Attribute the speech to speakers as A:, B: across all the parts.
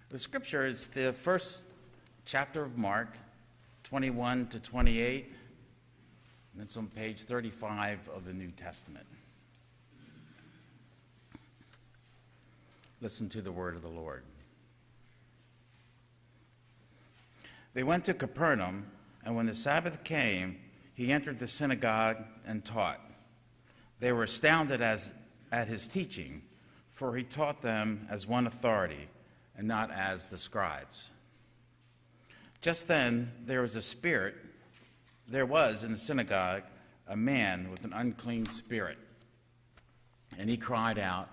A: The scripture is the first chapter of Mark, 21 to 28, and it's on page 35 of the New Testament. Listen to the word of the Lord. They went to Capernaum, and when the Sabbath came, he entered the synagogue and taught. They were astounded at his teaching, for he taught them as one authority, and not as the scribes. Just then there was in the synagogue a man with an unclean spirit, and he cried out,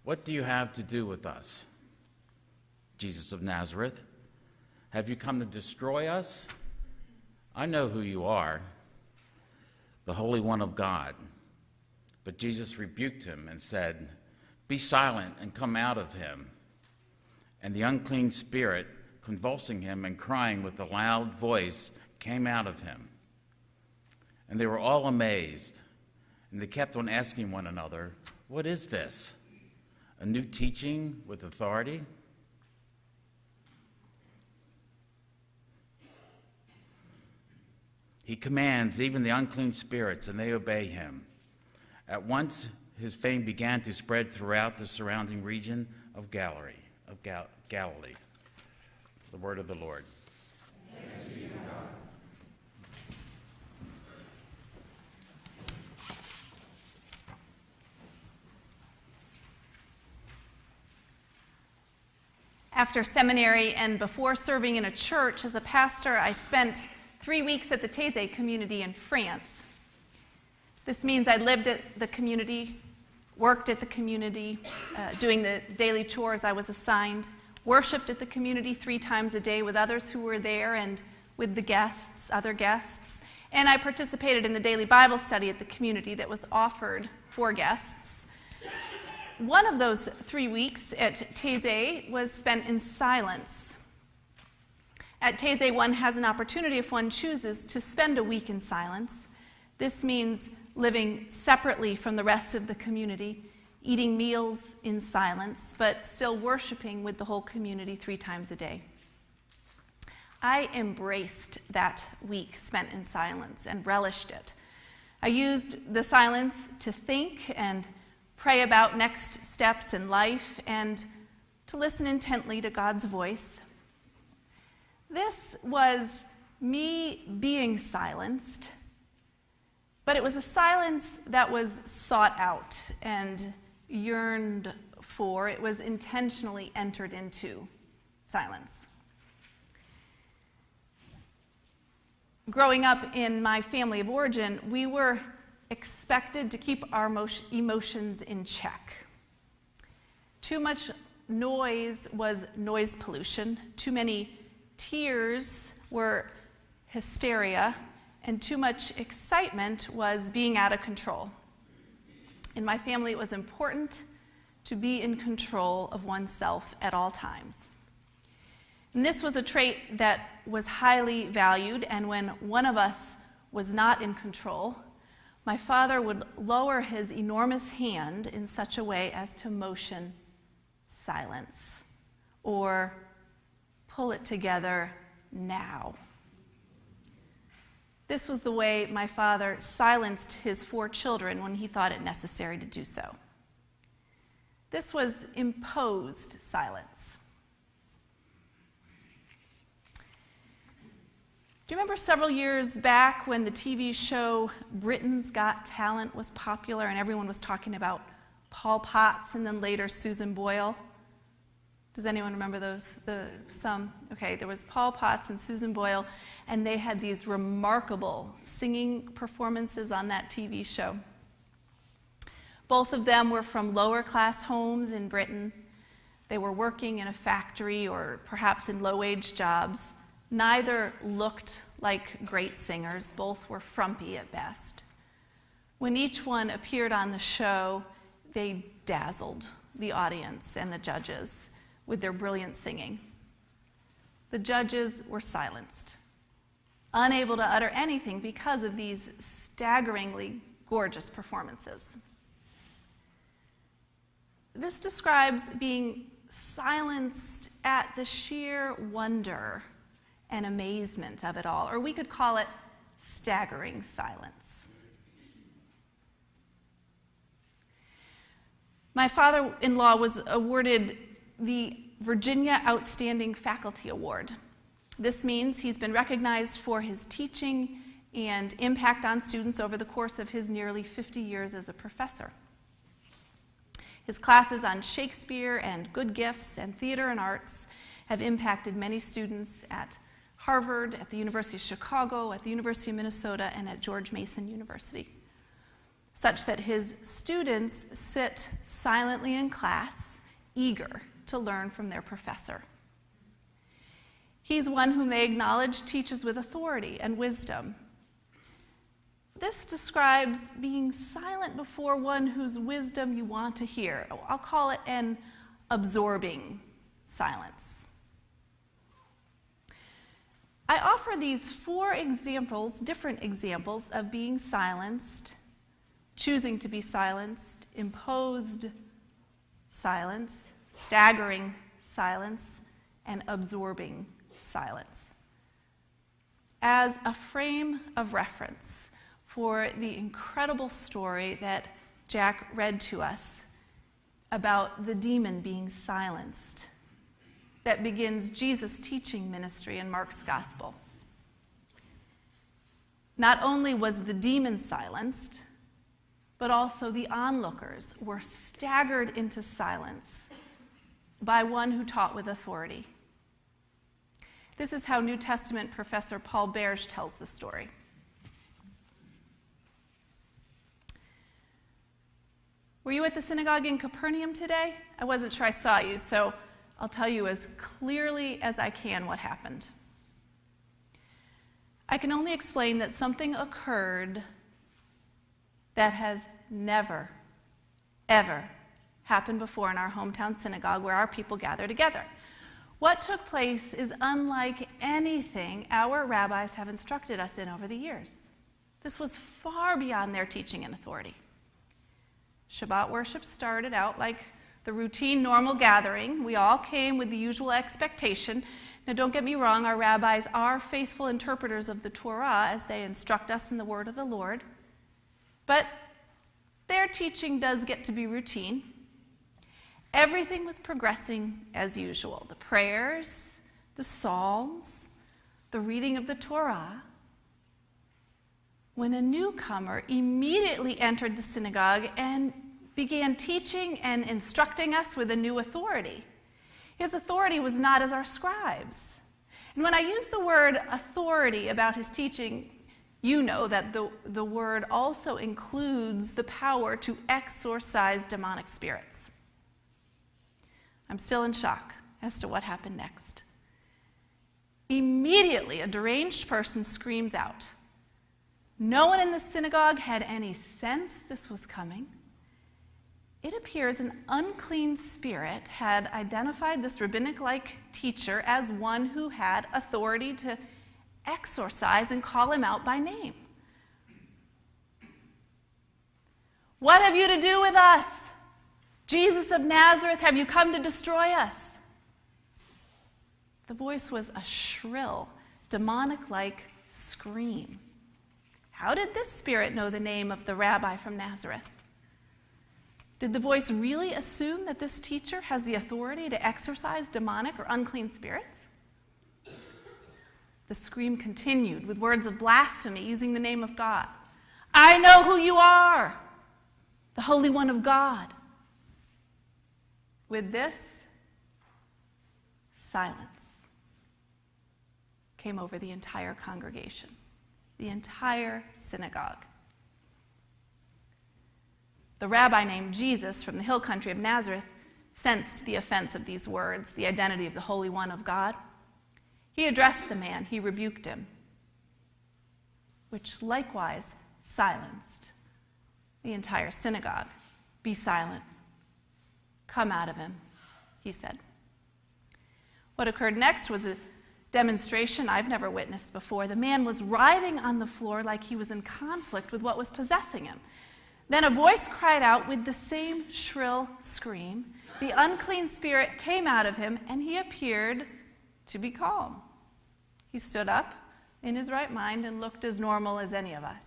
A: "What do you have to do with us, Jesus of Nazareth? Have you come to destroy us? I know who you are, the Holy One of God." But Jesus rebuked him and said, "Be silent and come out of him." And the unclean spirit, convulsing him and crying with a loud voice, came out of him. And they were all amazed, and they kept on asking one another, "What is this? A new teaching with authority?" He commands even the unclean spirits, and they obey him. At once his fame began to spread throughout the surrounding region of Galilee. The word of the Lord.
B: Thanks be to God.
C: After seminary and before serving in a church as a pastor, I spent 3 weeks at the Taizé community in France. This means I lived at the community, worked at the community, doing the daily chores I was assigned, worshipped at the community 3 times a day with others who were there and with the guests, other guests, and I participated in the daily Bible study at the community that was offered for guests. One of those 3 weeks at Taizé was spent in silence. At Taizé, one has an opportunity, if one chooses, to spend a week in silence. This means living separately from the rest of the community, eating meals in silence, but still worshiping with the whole community 3 times a day. I embraced that week spent in silence and relished it. I used the silence to think and pray about next steps in life and to listen intently to God's voice. This was me being silenced, but it was a silence that was sought out and yearned for. It was intentionally entered into silence. Growing up in my family of origin, we were expected to keep our emotions in check. Too much noise was noise pollution. Too many tears were hysteria. And too much excitement was being out of control. In my family, it was important to be in control of oneself at all times. And this was a trait that was highly valued, and when one of us was not in control, my father would lower his enormous hand in such a way as to motion silence, or pull it together now. This was the way my father silenced his 4 children when he thought it necessary to do so. This was imposed silence. Do you remember several years back when the TV show Britain's Got Talent was popular and everyone was talking about Paul Potts and then later Susan Boyle? Does anyone remember those? Some? Okay, there was Paul Potts and Susan Boyle, and they had these remarkable singing performances on that TV show. Both of them were from lower-class homes in Britain. They were working in a factory or perhaps in low-wage jobs. Neither looked like great singers. Both were frumpy at best. When each one appeared on the show, they dazzled the audience and the judges with their brilliant singing. The judges were silenced, unable to utter anything because of these staggeringly gorgeous performances. This describes being silenced at the sheer wonder and amazement of it all, or we could call it staggering silence. My father-in-law was awarded the Virginia Outstanding Faculty Award. This means he's been recognized for his teaching and impact on students over the course of his nearly 50 years as a professor. His classes on Shakespeare and good gifts and theater and arts have impacted many students at Harvard, at the University of Chicago, at the University of Minnesota, and at George Mason University, such that his students sit silently in class, eager to learn from their professor. He's one whom they acknowledge teaches with authority and wisdom. This describes being silent before one whose wisdom you want to hear. I'll call it an absorbing silence. I offer these 4 examples, different examples of being silenced, choosing to be silenced, imposed silence, staggering silence, and absorbing silence, as a frame of reference for the incredible story that Jack read to us about the demon being silenced that begins Jesus' teaching ministry in Mark's Gospel. Not only was the demon silenced, but also the onlookers were staggered into silence by one who taught with authority. This is how New Testament professor Paul Berge tells the story. Were you at the synagogue in Capernaum today? I wasn't sure I saw you, so I'll tell you as clearly as I can what happened. I can only explain that something occurred that has never, ever happened before in our hometown synagogue where our people gather together. What took place is unlike anything our rabbis have instructed us in over the years. This was far beyond their teaching and authority. Shabbat worship started out like the routine, normal gathering. We all came with the usual expectation. Now, don't get me wrong, our rabbis are faithful interpreters of the Torah as they instruct us in the word of the Lord. But their teaching does get to be routine. Everything was progressing as usual. The prayers, the psalms, the reading of the Torah. When a newcomer immediately entered the synagogue and began teaching and instructing us with a new authority. His authority was not as our scribes. And when I use the word authority about his teaching, you know that the word also includes the power to exorcise demonic spirits. I'm still in shock as to what happened next. Immediately, a deranged person screams out. No one in the synagogue had any sense this was coming. It appears an unclean spirit had identified this rabbinic-like teacher as one who had authority to exorcise and call him out by name. What have you to do with us? Jesus of Nazareth, have you come to destroy us? The voice was a shrill, demonic-like scream. How did this spirit know the name of the rabbi from Nazareth? Did the voice really assume that this teacher has the authority to exorcise demonic or unclean spirits? The scream continued with words of blasphemy using the name of God. I know who you are, the Holy One of God. With this, silence came over the entire congregation, the entire synagogue. The rabbi named Jesus from the hill country of Nazareth sensed the offense of these words, the identity of the Holy One of God. He addressed the man, he rebuked him, which likewise silenced the entire synagogue. Be silent. Come out of him, he said. What occurred next was a demonstration I've never witnessed before. The man was writhing on the floor like he was in conflict with what was possessing him. Then a voice cried out with the same shrill scream. the unclean spirit came out of him, and he appeared to be calm. He stood up in his right mind and looked as normal as any of us.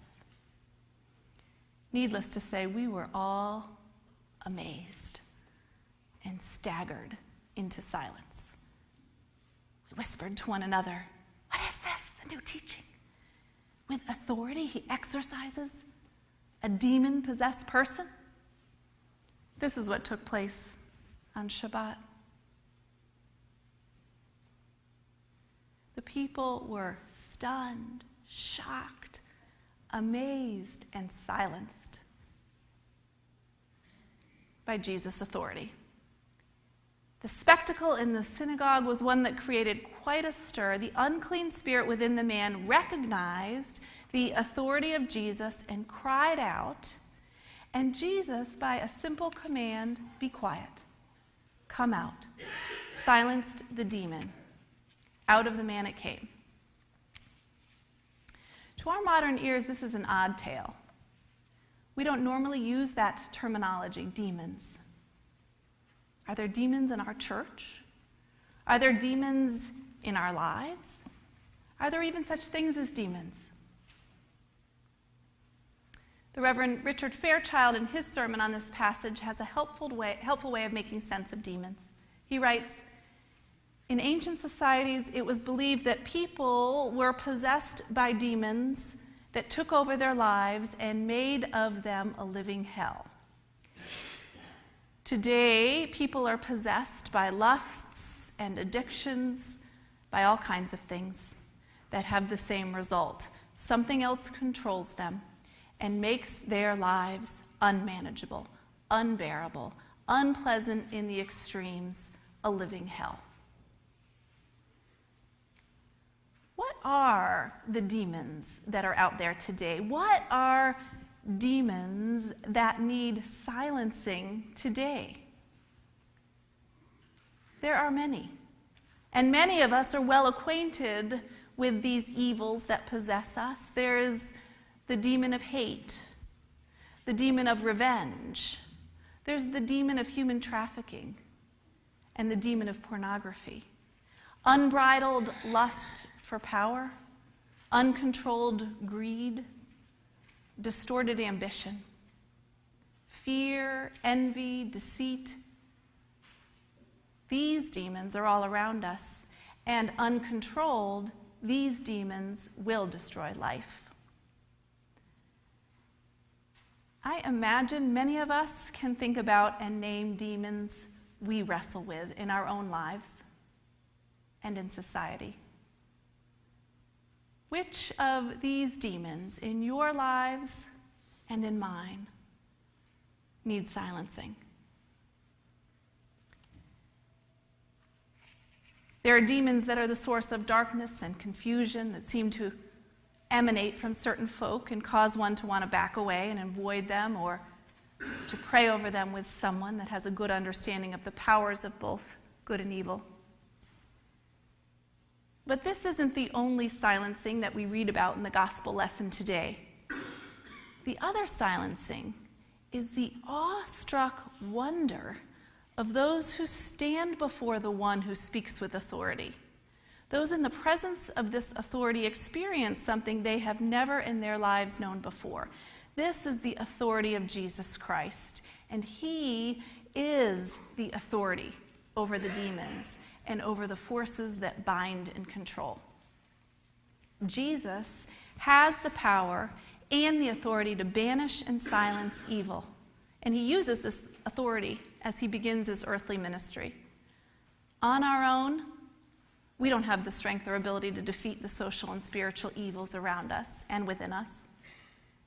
C: Needless to say, we were all amazed and staggered into silence. We whispered to one another, "What is this? A new teaching? With authority, he exorcises a demon-possessed person?" This is what took place on Shabbat. The people were stunned, shocked, amazed, and silenced by Jesus' authority. The spectacle in the synagogue was one that created quite a stir. The unclean spirit within the man recognized the authority of Jesus and cried out, and Jesus, by a simple command, "Be quiet, come out," silenced the demon. Out of the man it came. To our modern ears, this is an odd tale. We don't normally use that terminology, demons. Are there demons in our church? Are there demons in our lives? Are there even such things as demons? The Reverend Richard Fairchild, in his sermon on this passage, has a helpful way of making sense of demons. He writes, "In ancient societies, it was believed that people were possessed by demons that took over their lives and made of them a living hell. Today, people are possessed by lusts and addictions, by all kinds of things that have the same result. Something else controls them and makes their lives unmanageable, unbearable, unpleasant in the extremes, a living hell." What are the demons that are out there today? What are demons that need silencing today? There are many. And many of us are well acquainted with these evils that possess us. There is the demon of hate, the demon of revenge. There's the demon of human trafficking and the demon of pornography. Unbridled lust for power, uncontrolled greed, distorted ambition, fear, envy, deceit. These demons are all around us, and uncontrolled, these demons will destroy life. I imagine many of us can think about and name demons we wrestle with in our own lives and in society. Which of these demons in your lives and in mine need silencing? There are demons that are the source of darkness and confusion that seem to emanate from certain folk and cause one to want to back away and avoid them, or to pray over them with someone that has a good understanding of the powers of both good and evil. But this isn't the only silencing that we read about in the gospel lesson today. The other silencing is the awestruck wonder of those who stand before the one who speaks with authority. Those in the presence of this authority experience something they have never in their lives known before. This is the authority of Jesus Christ, and he is the authority over the demons and over the forces that bind and control. Jesus has the power and the authority to banish and silence evil, and he uses this authority as he begins his earthly ministry. On our own, we don't have the strength or ability to defeat the social and spiritual evils around us and within us,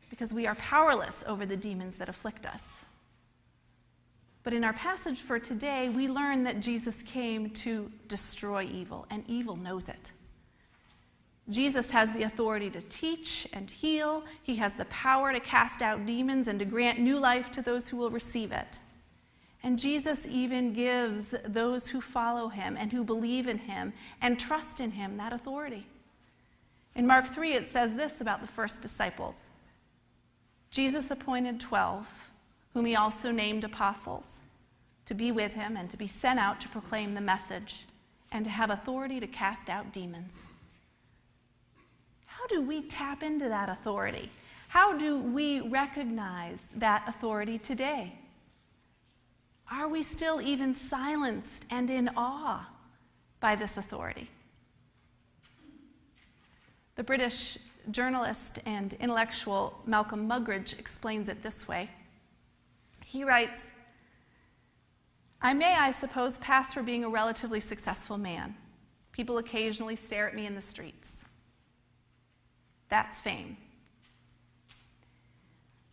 C: because we are powerless over the demons that afflict us. But in our passage for today, we learn that Jesus came to destroy evil, and evil knows it. Jesus has the authority to teach and heal. He has the power to cast out demons and to grant new life to those who will receive it. And Jesus even gives those who follow him and who believe in him and trust in him that authority. In Mark 3, it says this about the first disciples. Jesus appointed 12, whom he also named apostles, to be with him and to be sent out to proclaim the message and to have authority to cast out demons. How do we tap into that authority? How do we recognize that authority today? Are we still even silenced and in awe by this authority? The British journalist and intellectual Malcolm Muggeridge explains it this way. He writes, "I may, I suppose, pass for being a relatively successful man. People occasionally stare at me in the streets. That's fame.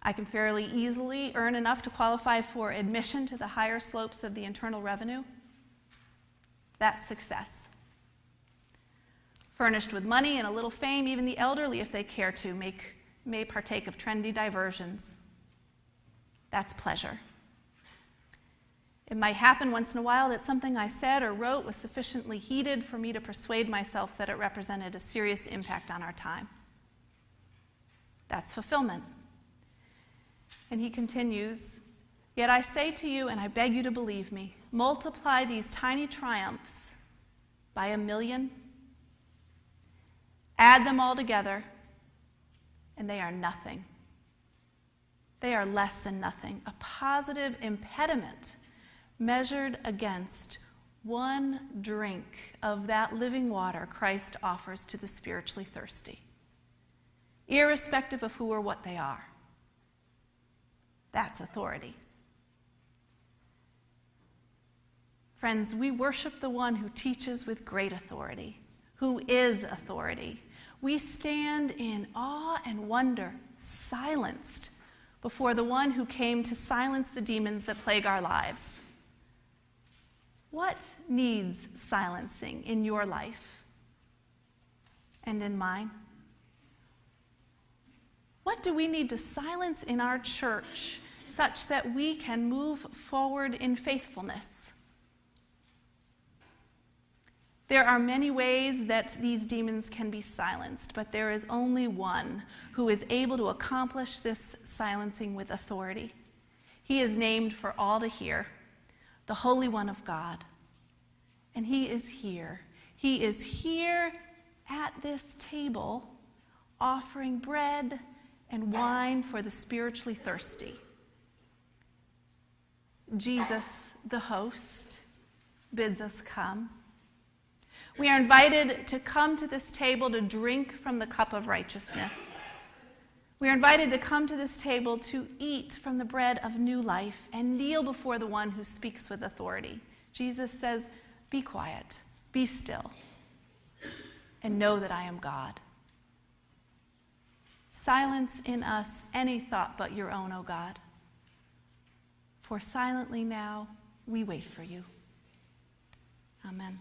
C: I can fairly easily earn enough to qualify for admission to the higher slopes of the Internal Revenue. That's success. Furnished with money and a little fame, even the elderly, if they care to, may partake of trendy diversions. That's pleasure. It might happen once in a while that something I said or wrote was sufficiently heated for me to persuade myself that it represented a serious impact on our time. That's fulfillment." And he continues, "Yet I say to you, and I beg you to believe me, multiply these tiny triumphs by 1,000,000, add them all together, and they are nothing. They are less than nothing, a positive impediment measured against one drink of that living water Christ offers to the spiritually thirsty, irrespective of who or what they are." That's authority. Friends, we worship the one who teaches with great authority, who is authority. We stand in awe and wonder, silenced before the one who came to silence the demons that plague our lives. What needs silencing in your life and in mine? What do we need to silence in our church such that we can move forward in faithfulness? There are many ways that these demons can be silenced, but there is only one who is able to accomplish this silencing with authority. He is named for all to hear, the Holy One of God. And he is here. He is here at this table offering bread and wine for the spiritually thirsty. Jesus, the host, bids us come. We are invited to come to this table to drink from the cup of righteousness. We are invited to come to this table to eat from the bread of new life and kneel before the one who speaks with authority. Jesus says, "Be quiet, be still, and know that I am God." Silence in us any thought but your own, O God. For silently now we wait for you. Amen.